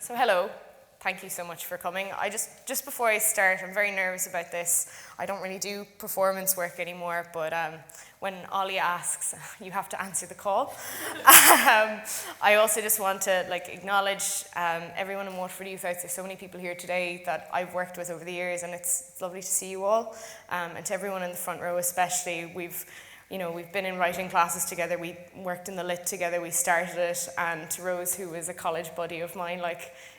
So hello, thank you so much for coming. Just before I start, I'm very nervous about this. I don't really do performance work anymore, but when Ollie asks, you have to answer the call. I also just want to acknowledge everyone in Waterford Youth Arts. There's so many people here today that I've worked with over the years, and it's lovely to see you all. And to everyone in the front row especially, we've been in writing classes together, we worked in the lit together, we started it, and to Rose, who is a college buddy of mine,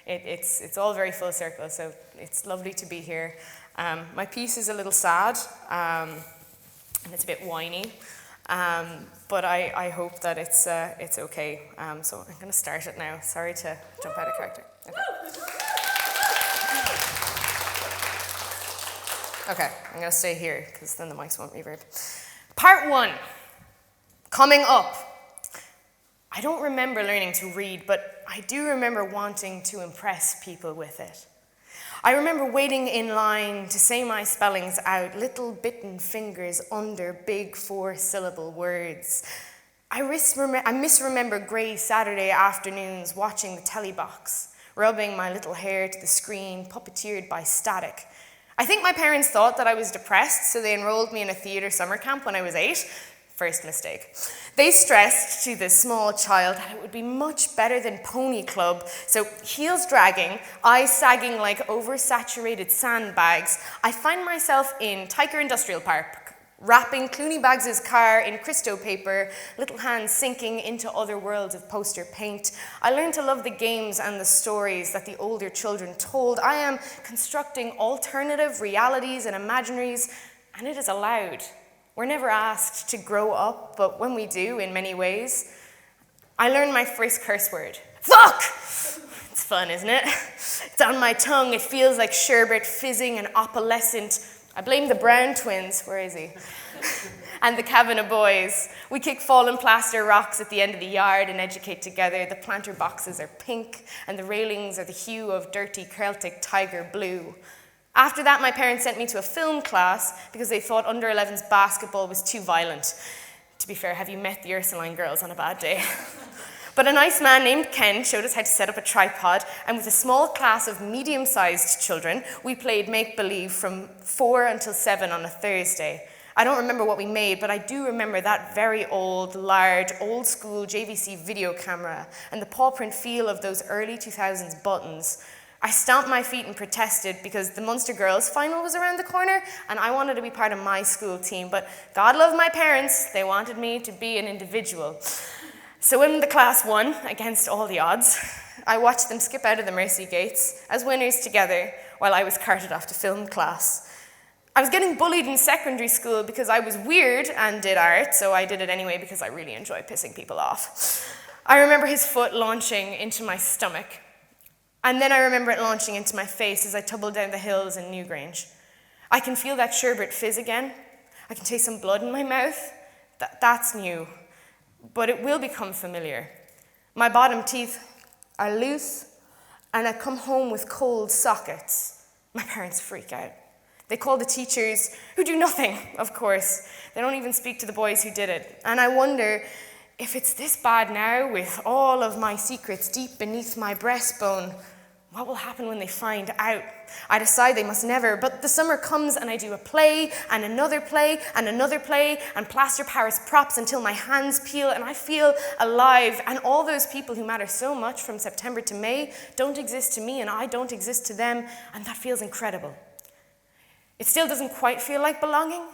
it's all very full circle, so it's lovely to be here. My piece is a little sad, and it's a bit whiny, but I hope that it's okay. So I'm going to start it now. Sorry to jump out of character. Okay, I'm going to stay here, because then the mics won't reverb. Part 1, coming up. I don't remember learning to read, but I do remember wanting to impress people with it. I remember waiting in line to say my spellings out, little bitten fingers under big 4-syllable words. I misremember grey Saturday afternoons watching the telly box, rubbing my little hair to the screen, puppeteered by static. I think my parents thought that I was depressed, so they enrolled me in a theatre summer camp when I was 8. First mistake. They stressed to the small child that it would be much better than Pony Club, so heels dragging, eyes sagging like oversaturated sandbags, I find myself in Tyker Industrial Park, wrapping Clooney Baggs' car in Christo paper, little hands sinking into other worlds of poster paint. I learned to love the games and the stories that the older children told. I am constructing alternative realities and imaginaries, and it is allowed. We're never asked to grow up, but when we do, in many ways, I learned my first curse word. Fuck! It's fun, isn't it? It's on my tongue. It feels like sherbet fizzing and opalescent. I blame the Brown twins, where is he? And the Kavanagh boys. We kick fallen plaster rocks at the end of the yard and educate together. The planter boxes are pink, and the railings are the hue of dirty Celtic tiger blue. After that, my parents sent me to a film class because they thought under 11's basketball was too violent. To be fair, have you met the Ursuline girls on a bad day? But a nice man named Ken showed us how to set up a tripod, and with a small class of medium-sized children, we played make-believe from 4 until 7 on a Thursday. I don't remember what we made, but I do remember that very old, large, old-school JVC video camera and the paw print feel of those early 2000s buttons. I stomped my feet and protested because the Munster girls' final was around the corner, and I wanted to be part of my school team, but God loved my parents. They wanted me to be an individual. So when the class won, against all the odds, I watched them skip out of the Mercy Gates as winners together while I was carted off to film class. I was getting bullied in secondary school because I was weird and did art, so I did it anyway because I really enjoy pissing people off. I remember his foot launching into my stomach, and then I remember it launching into my face as I tumbled down the hills in Newgrange. I can feel that sherbet fizz again. I can taste some blood in my mouth. That's new. But it will become familiar. My bottom teeth are loose, and I come home with cold sockets. My parents freak out. They call the teachers, who do nothing, of course. They don't even speak to the boys who did it. And I wonder if it's this bad now, with all of my secrets deep beneath my breastbone, what will happen when they find out? I decide they must never, but the summer comes and I do a play, and another play, and another play, and plaster Paris props until my hands peel and I feel alive. And all those people who matter so much from September to May don't exist to me, and I don't exist to them, and that feels incredible. It still doesn't quite feel like belonging,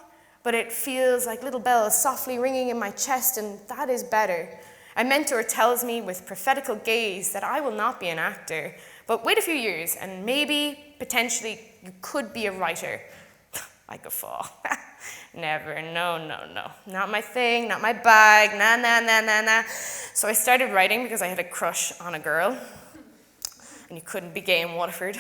but it feels like little bells softly ringing in my chest, and that is better. A mentor tells me with prophetical gaze that I will not be an actor, but wait a few years, and maybe, potentially, you could be a writer. I guffaw. Never, no. Not my thing, not my bag, nah. So I started writing because I had a crush on a girl, and you couldn't be gay in Waterford.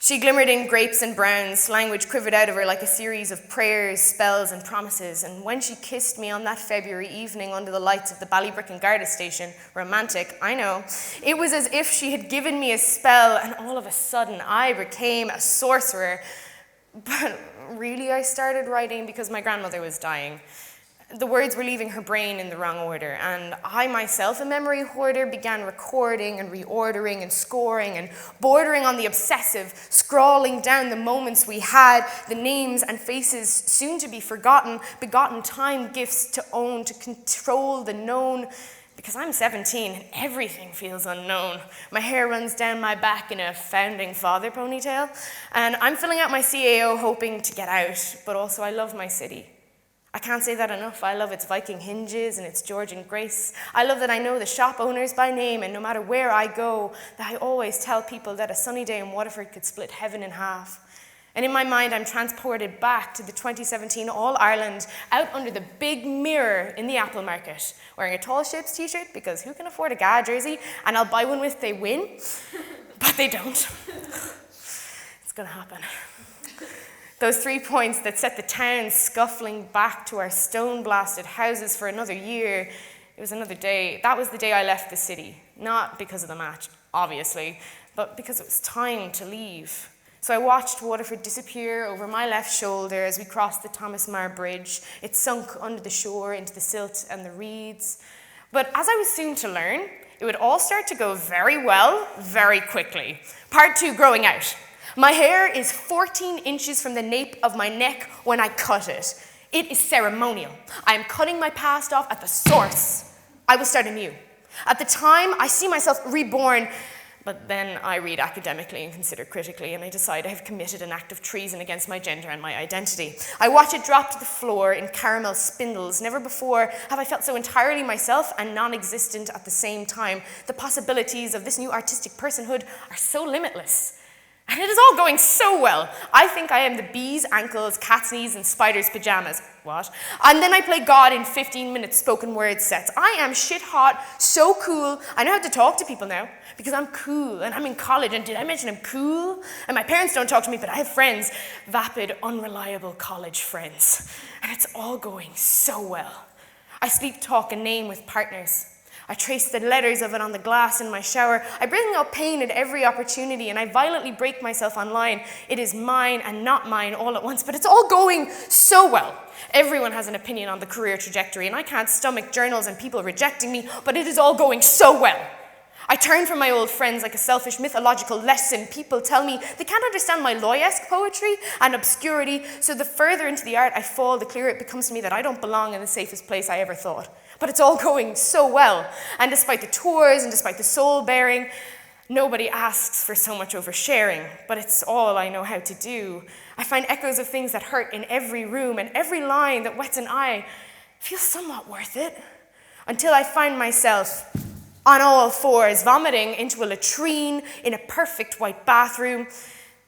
She glimmered in grapes and browns, language quivered out of her like a series of prayers, spells, and promises, and when she kissed me on that February evening under the lights of the Ballybricken Garda station, romantic, I know, it was as if she had given me a spell, and all of a sudden I became a sorcerer. But really I started writing because my grandmother was dying. The words were leaving her brain in the wrong order, and I myself, a memory hoarder, began recording and reordering and scoring and bordering on the obsessive, scrawling down the moments we had, the names and faces soon to be forgotten, begotten time gifts to own, to control the known. Because I'm 17 and everything feels unknown. My hair runs down my back in a founding father ponytail, and I'm filling out my CAO hoping to get out, but also I love my city. I can't say that enough. I love its Viking hinges and its Georgian grace. I love that I know the shop owners by name, and no matter where I go, that I always tell people that a sunny day in Waterford could split heaven in half. And in my mind, I'm transported back to the 2017 All-Ireland, out under the big mirror in the Apple Market, wearing a Tall Ships t-shirt, because who can afford a GA jersey? And I'll buy one if they win, but they don't. It's gonna happen. Those 3 points that set the town scuffling back to our stone-blasted houses for another year, it was another day. That was the day I left the city. Not because of the match, obviously, but because it was time to leave. So I watched Waterford disappear over my left shoulder as we crossed the Thomas Mar Bridge. It sunk under the shore into the silt and the reeds. But as I was soon to learn, it would all start to go very well, very quickly. Part 2, growing out. My hair is 14 inches from the nape of my neck when I cut it. It is ceremonial. I am cutting my past off at the source. I will start anew. At the time, I see myself reborn, but then I read academically and consider critically, and I decide I have committed an act of treason against my gender and my identity. I watch it drop to the floor in caramel spindles. Never before have I felt so entirely myself and non-existent at the same time. The possibilities of this new artistic personhood are so limitless. And it is all going so well. I think I am the bee's ankles, cat's knees, and spider's pajamas. What? And then I play God in 15-minute spoken word sets. I am shit hot, so cool. I know how to talk to people now because I'm cool and I'm in college. And did I mention I'm cool? And my parents don't talk to me, but I have friends. Vapid, unreliable college friends. And it's all going so well. I sleep talk a name with partners. I trace the letters of it on the glass in my shower. I bring out pain at every opportunity, and I violently break myself online. It is mine and not mine all at once, but it's all going so well. Everyone has an opinion on the career trajectory, and I can't stomach journals and people rejecting me, but it is all going so well. I turn from my old friends like a selfish mythological lesson. People tell me they can't understand my Loyesque poetry and obscurity, so the further into the art I fall, the clearer it becomes to me that I don't belong in the safest place I ever thought. But it's all going so well. And despite the tours and despite the soul bearing, nobody asks for so much oversharing, but it's all I know how to do. I find echoes of things that hurt in every room, and every line that wets an eye feels somewhat worth it. Until I find myself on all fours, vomiting into a latrine in a perfect white bathroom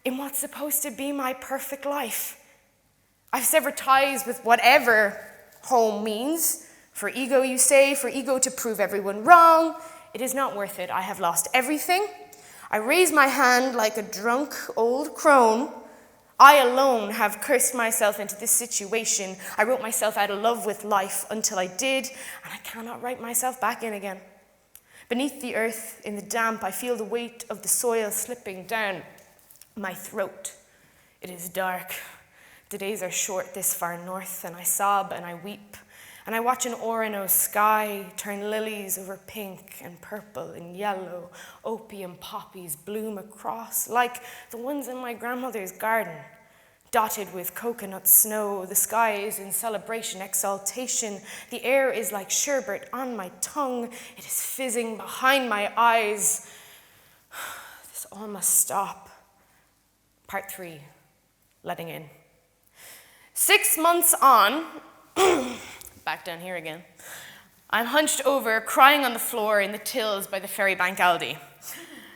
in what's supposed to be my perfect life. I've severed ties with whatever home means. For ego, you say, for ego to prove everyone wrong. It is not worth it. I have lost everything. I raise my hand like a drunk old crone. I alone have cursed myself into this situation. I wrote myself out of love with life until I did, and I cannot write myself back in again. Beneath the earth, in the damp, I feel the weight of the soil slipping down my throat. It is dark. The days are short this far north, and I sob and I weep. And I watch an Orono sky turn lilies over pink and purple and yellow. Opium poppies bloom across, like the ones in my grandmother's garden. Dotted with coconut snow, the sky is in celebration, exaltation. The air is like sherbet on my tongue. It is fizzing behind my eyes. This all must stop. Part 3, letting in. 6 months on, back down here again, I'm hunched over, crying on the floor in the tills by the Ferrybank Aldi.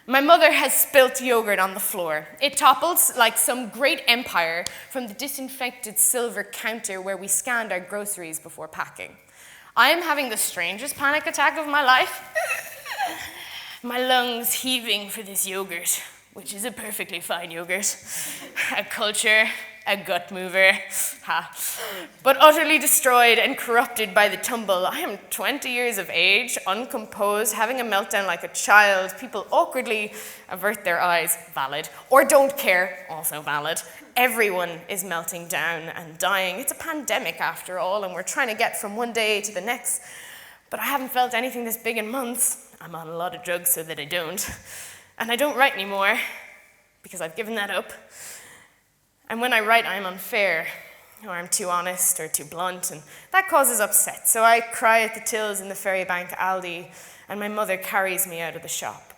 My mother has spilt yogurt on the floor. It topples like some great empire from the disinfected silver counter where we scanned our groceries before packing. I am having the strangest panic attack of my life. My lungs heaving for this yogurt. which is a perfectly fine yogurt, a culture, a gut mover, ha. But utterly destroyed and corrupted by the tumble. I am 20 years of age, uncomposed, having a meltdown like a child. People awkwardly avert their eyes, valid, or don't care, also valid. Everyone is melting down and dying. It's a pandemic after all, and we're trying to get from one day to the next. But I haven't felt anything this big in months. I'm on a lot of drugs so that I don't. And I don't write anymore, because I've given that up. And when I write, I'm unfair, or I'm too honest or too blunt, and that causes upset. So I cry at the tills in the ferry bank Aldi, and my mother carries me out of the shop.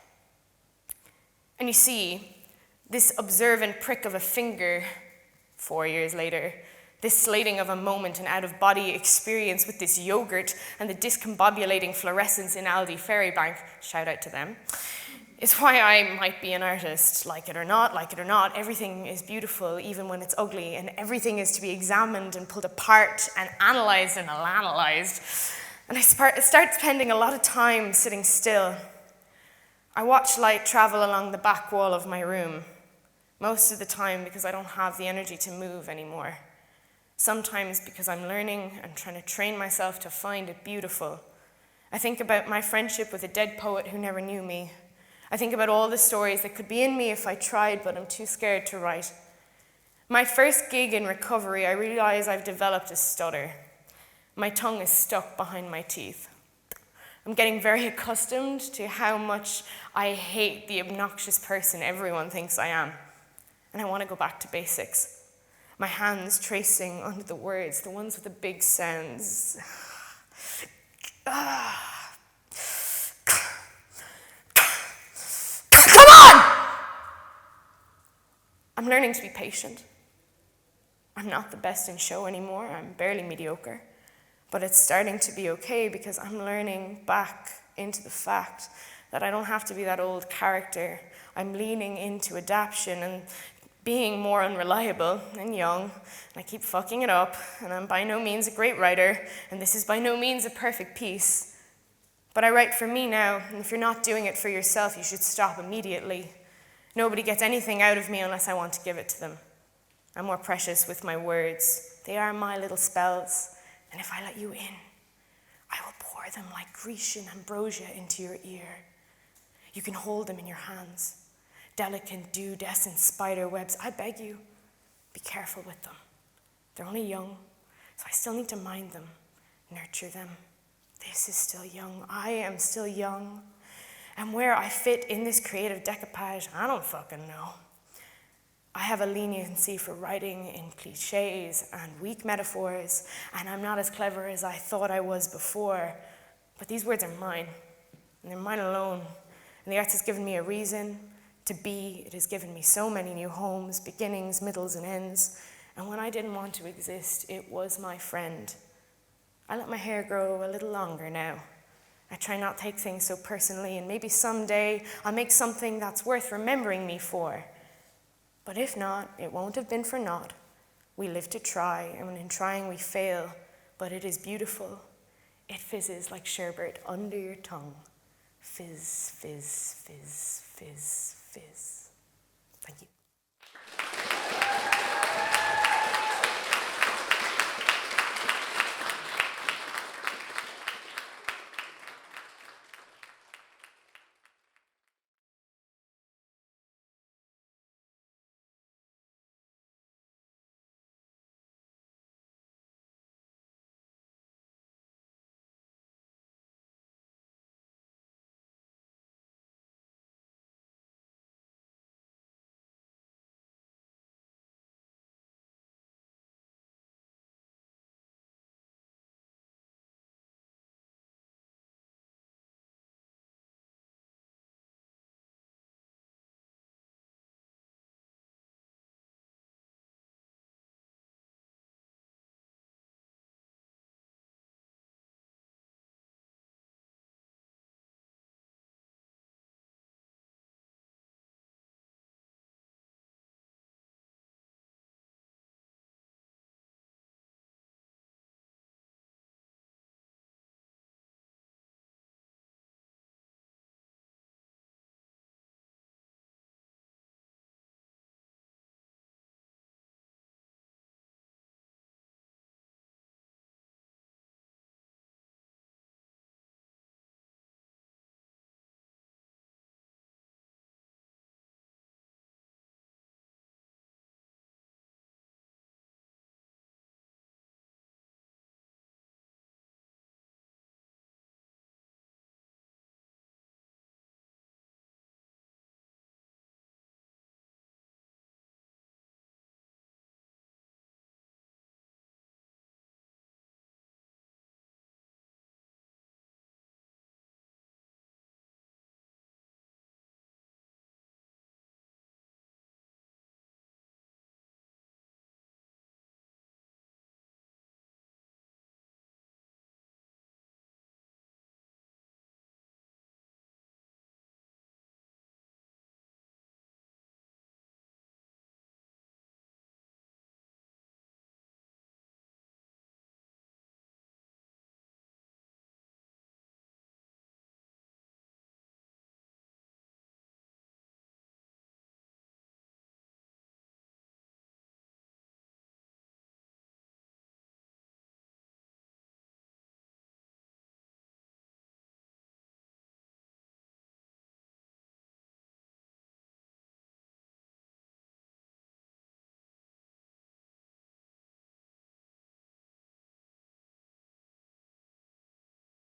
And you see, this observant prick of a finger 4 years later, this slating of a moment and out-of-body experience with this yogurt and the discombobulating fluorescence in Aldi ferry bank, shout out to them, is why I might be an artist. Like it or not, everything is beautiful even when it's ugly, and everything is to be examined and pulled apart and analyzed and analyzed. And I start spending a lot of time sitting still. I watch light travel along the back wall of my room, most of the time because I don't have the energy to move anymore. Sometimes because I'm learning and trying to train myself to find it beautiful. I think about my friendship with a dead poet who never knew me. I think about all the stories that could be in me if I tried, but I'm too scared to write. My first gig in recovery, I realize I've developed a stutter. My tongue is stuck behind my teeth. I'm getting very accustomed to how much I hate the obnoxious person everyone thinks I am. And I want to go back to basics. My hands tracing under the words, the ones with the big sounds. I'm learning to be patient. I'm not the best in show anymore. I'm barely mediocre. But it's starting to be okay because I'm learning back into the fact that I don't have to be that old character. I'm leaning into adaptation and being more unreliable and young. And I keep fucking it up. And I'm by no means a great writer. And this is by no means a perfect piece. But I write for me now. And if you're not doing it for yourself, you should stop immediately. Nobody gets anything out of me unless I want to give it to them. I'm more precious with my words. They are my little spells. And if I let you in, I will pour them like Grecian ambrosia into your ear. You can hold them in your hands. Delicate dewdescent spider webs. I beg you, be careful with them. They're only young, so I still need to mind them, nurture them. This is still young. I am still young. And where I fit in this creative decoupage, I don't fucking know. I have a leniency for writing in cliches and weak metaphors, and I'm not as clever as I thought I was before, but these words are mine, and they're mine alone. And the arts has given me a reason to be. It has given me so many new homes, beginnings, middles, and ends. And when I didn't want to exist, it was my friend. I let my hair grow a little longer now. I try not to take things so personally, and maybe someday I'll make something that's worth remembering me for. But if not, it won't have been for naught. We live to try, and in trying we fail, but it is beautiful. It fizzes like sherbet under your tongue. Fizz, fizz, fizz, fizz, fizz.